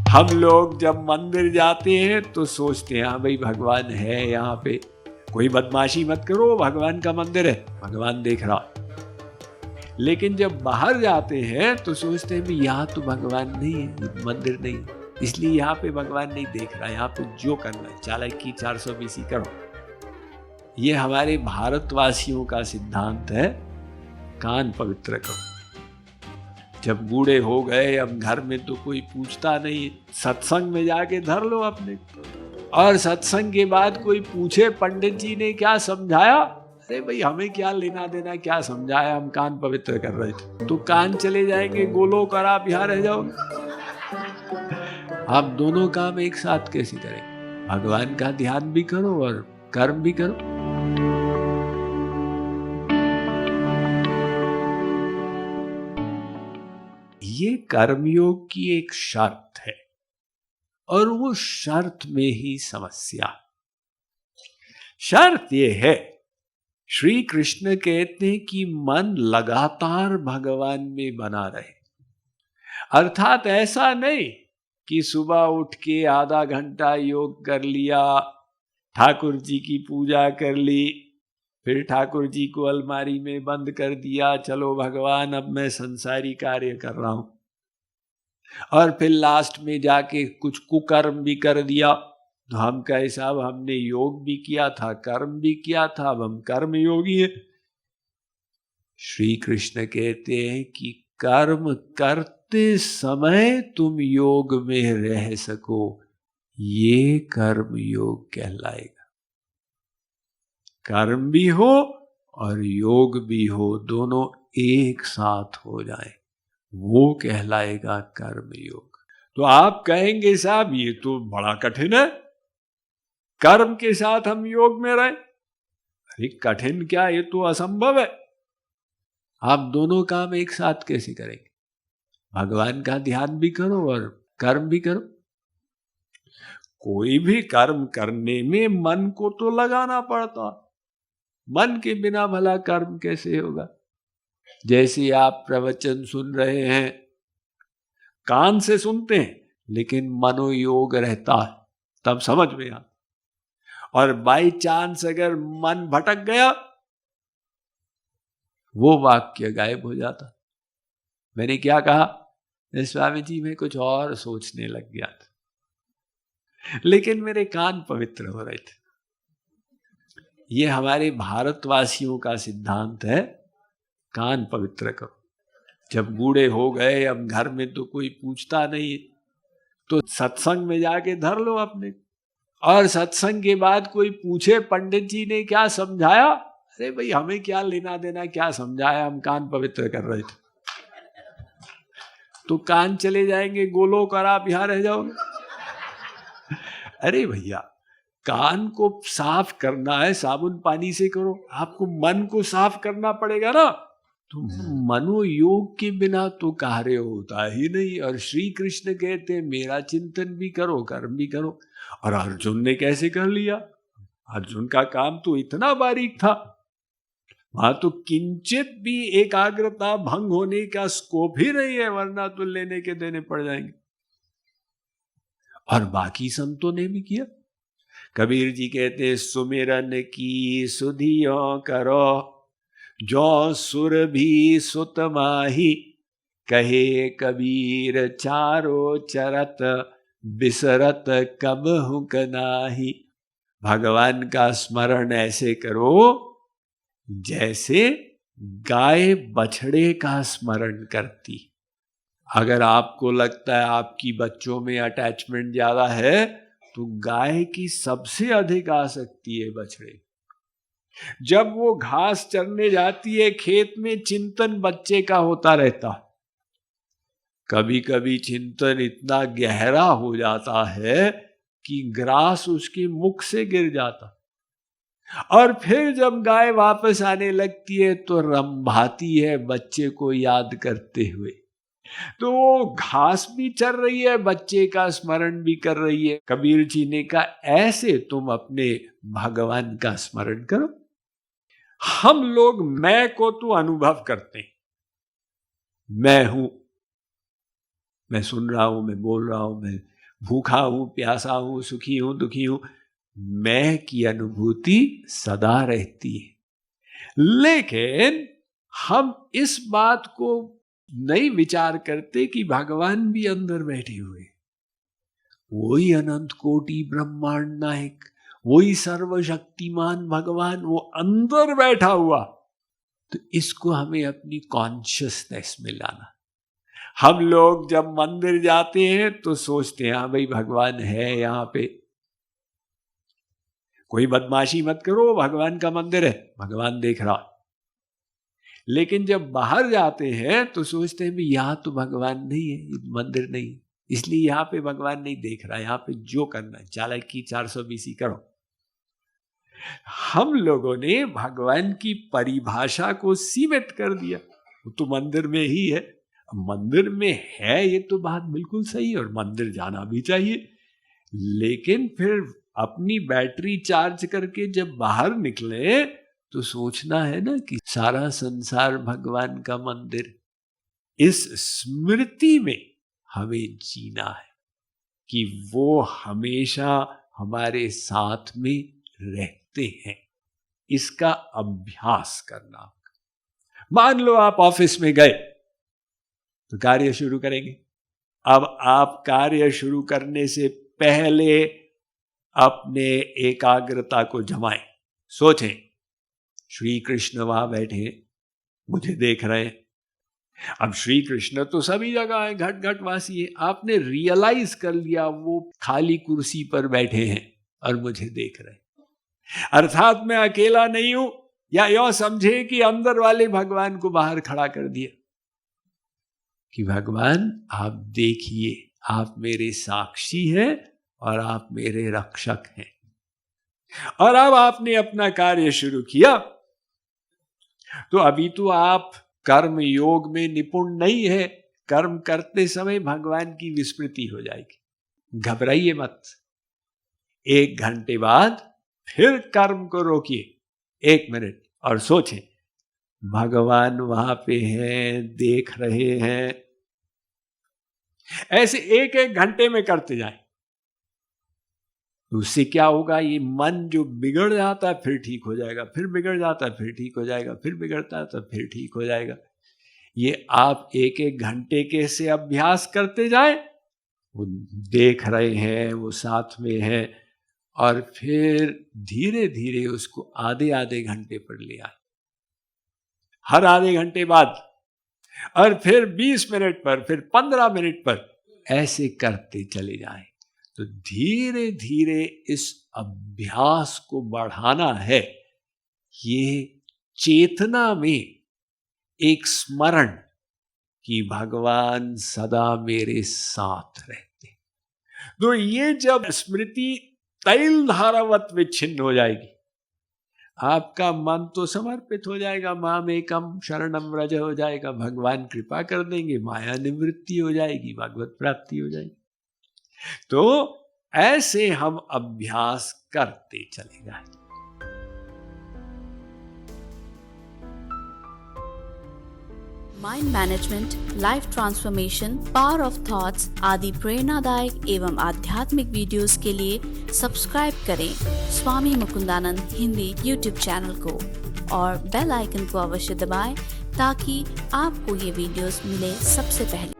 हम लोग जब मंदिर जाते हैं तो सोचते हैं हाँ भाई भगवान है यहाँ पे, कोई बदमाशी मत करो, भगवान का मंदिर है, भगवान देख रहा। लेकिन जब बाहर जाते हैं तो सोचते हैं भी यहाँ तो भगवान नहीं है, मंदिर नहीं है, इसलिए यहाँ पे भगवान नहीं देख रहा, यहाँ पे जो करना है चालाकी 420 करो। ये हमारे भारतवासियों का सिद्धांत है, कान पवित्र करो। जब बूढ़े हो गए, अब घर में तो कोई पूछता नहीं, सत्संग में जाके धर लो अपने। और सत्संग के बाद कोई पूछे पंडित जी ने क्या समझाया, अरे भाई हमें क्या लेना देना क्या समझाया, हम कान पवित्र कर रहे थे। तो कान चले जाएंगे गोलोक और आप यहाँ रह जाओगे। आप दोनों काम एक साथ कैसे करेंगे? भगवान का ध्यान भी करो और कर्म भी करो। ये कर्मयोग की एक शर्त है और वो शर्त में ही समस्या। शर्त ये है, श्री कृष्ण कहते हैं कि मन लगातार भगवान में बना रहे। अर्थात ऐसा नहीं कि सुबह उठ के आधा घंटा योग कर लिया, ठाकुर जी की पूजा कर ली, फिर ठाकुर जी को अलमारी में बंद कर दिया, चलो भगवान अब मैं संसारी कार्य कर रहा हूं, और फिर लास्ट में जाके कुछ कुकर्म भी कर दिया। तो हम कहे साहब हमने योग भी किया था, कर्म भी किया था, अब हम कर्म योगी हैं। श्री कृष्ण कहते हैं कि कर्म करते समय तुम योग में रह सको, ये कर्म योग कहलाएगा। कर्म भी हो और योग भी हो, दोनों एक साथ हो जाए, वो कहलाएगा कर्म योग। तो आप कहेंगे साहब ये तो बड़ा कठिन है, कर्म के साथ हम योग में रहें। अरे कठिन क्या, ये तो असंभव है। आप दोनों काम एक साथ कैसे करेंगे? भगवान का ध्यान भी करो और कर्म भी करो। कोई भी कर्म करने में मन को तो लगाना पड़ता, मन के बिना भला कर्म कैसे होगा? जैसे आप प्रवचन सुन रहे हैं, कान से सुनते हैं लेकिन मनोयोग रहता है, तब समझ में आता। और बाई चांस अगर मन भटक गया, वो वाक्य गायब हो जाता। मैंने क्या कहा? स्वामी जी मैं कुछ और सोचने लग गया था, लेकिन मेरे कान पवित्र हो रहे थे। ये हमारे भारतवासियों का सिद्धांत है, कान पवित्र करो। जब बूढ़े हो गए, अब घर में तो कोई पूछता नहीं, तो सत्संग में जाके धर लो अपने। और सत्संग के बाद कोई पूछे पंडित जी ने क्या समझाया, अरे भाई हमें क्या लेना देना क्या समझाया, हम कान पवित्र कर रहे थे। तो कान चले जाएंगे गोलोक और आप यहाँ रह जाओगे। अरे भैया कान को साफ करना है, साबुन पानी से करो। आपको मन को साफ करना पड़ेगा ना, तो मनोयोग के बिना तो कार्य होता ही नहीं। और श्री कृष्ण कहते हैं मेरा चिंतन भी करो, कर्म भी करो। और अर्जुन ने कैसे कर लिया? अर्जुन का काम तो इतना बारीक था, वहां तो किंचित भी एकाग्रता भंग होने का स्कोप ही नहीं है, वरना तो लेने के देने पड़ जाएंगे। और बाकी संतों ने भी किया। कबीर जी कहते सुमिरन की सुधियों करो, जो सुर भी सुत माही, कहे कबीर चारो चरत, बिसरत कब हुक नाही। भगवान का स्मरण ऐसे करो जैसे गाय बछड़े का स्मरण करती। अगर आपको लगता है आपकी बच्चों में अटैचमेंट ज्यादा है, तो गाय की सबसे अधिक आसक्ति है बछड़े। जब वो घास चरने जाती है खेत में, चिंतन बच्चे का होता रहता। कभी कभी चिंतन इतना गहरा हो जाता है कि ग्रास उसके मुख से गिर जाता। और फिर जब गाय वापस आने लगती है तो रंभाती है बच्चे को याद करते हुए। तो वो घास भी चर रही है, बच्चे का स्मरण भी कर रही है। कबीर जी ने कहा ऐसे तुम अपने भगवान का स्मरण करो। हम लोग मैं को तो अनुभव करते हैं, मैं हूं, मैं सुन रहा हूं, मैं बोल रहा हूं, मैं भूखा हूं, प्यासा हूं, सुखी हूं, दुखी हूं, मैं की अनुभूति सदा रहती है। लेकिन हम इस बात को नहीं विचार करते कि भगवान भी अंदर बैठे हुए, वही अनंत कोटि ब्रह्मांड नायक, वही सर्वशक्तिमान भगवान, वो अंदर बैठा हुआ। तो इसको हमें अपनी कॉन्शियसनेस में लाना। हम लोग जब मंदिर जाते हैं तो सोचते हैं हाँ भाई भगवान है यहाँ पे, कोई बदमाशी मत करो, भगवान का मंदिर है, भगवान देख रहा। लेकिन जब बाहर जाते हैं तो सोचते हैं भी यहाँ तो भगवान नहीं है, मंदिर नहीं, इसलिए यहाँ पे भगवान नहीं देख रहा, यहाँ पे जो करना है चालाकी 420 करो। हम लोगों ने भगवान की परिभाषा को सीमित कर दिया, वो तो मंदिर में ही है। मंदिर में है ये तो बात बिल्कुल सही, और मंदिर जाना भी चाहिए, लेकिन फिर अपनी बैटरी चार्ज करके जब बाहर निकले तो सोचना है ना कि सारा संसार भगवान का मंदिर। इस स्मृति में हमें जीना है कि वो हमेशा हमारे साथ में रहते हैं, इसका अभ्यास करना। मान लो आप ऑफिस में गए तो कार्य शुरू करेंगे। अब आप कार्य शुरू करने से पहले अपने एकाग्रता को जमाएं, सोचें श्री कृष्ण वहां बैठे मुझे देख रहे हैं। अब श्री कृष्ण तो सभी जगह है, घट घट वासी है। आपने रियलाइज कर लिया वो खाली कुर्सी पर बैठे हैं और मुझे देख रहे हैं, अर्थात मैं अकेला नहीं हूं। या यो समझे कि अंदर वाले भगवान को बाहर खड़ा कर दिया कि भगवान आप देखिए, आप मेरे साक्षी हैं और आप मेरे रक्षक हैं। और अब आपने अपना कार्य शुरू किया तो अभी तो आप कर्म योग में निपुण नहीं है, कर्म करते समय भगवान की विस्मृति हो जाएगी। घबराइए मत, 1 घंटे बाद फिर कर्म को रोकिए 1 मिनट और सोचें भगवान वहां पे हैं, देख रहे हैं। ऐसे 1-1 घंटे में करते जाएं। उससे क्या होगा, ये मन जो बिगड़ जाता है फिर ठीक हो जाएगा, फिर बिगड़ जाता है फिर ठीक हो जाएगा, फिर बिगड़ता है तो फिर ठीक हो जाएगा। ये आप 1-1 घंटे के से अभ्यास करते जाएं, वो देख रहे हैं, वो साथ में हैं, और फिर धीरे धीरे उसको आधे घंटे पर ले आए, हर आधे घंटे बाद, और फिर 20 मिनट पर, फिर 15 मिनट पर, ऐसे करते चले जाएं। तो धीरे धीरे इस अभ्यास को बढ़ाना है। ये चेतना में एक स्मरण कि भगवान सदा मेरे साथ रहते। तो ये जब स्मृति तैल धारावत विच्छिन्न हो जाएगी, आपका मन तो समर्पित हो जाएगा, मामेकम शरणम व्रज हो जाएगा, भगवान कृपा कर देंगे, माया निवृत्ति हो जाएगी, भागवत प्राप्ति हो जाएगी। तो ऐसे हम अभ्यास करते चले जाएं। Mind management, life transformation, power of thoughts आदि प्रेरणादायक एवं आध्यात्मिक वीडियोस के लिए सब्सक्राइब करें स्वामी मुकुंदानंद हिंदी यूट्यूब चैनल को और बेल आइकन को अवश्य दबाएं ताकि आपको ये वीडियोस मिले सबसे पहले।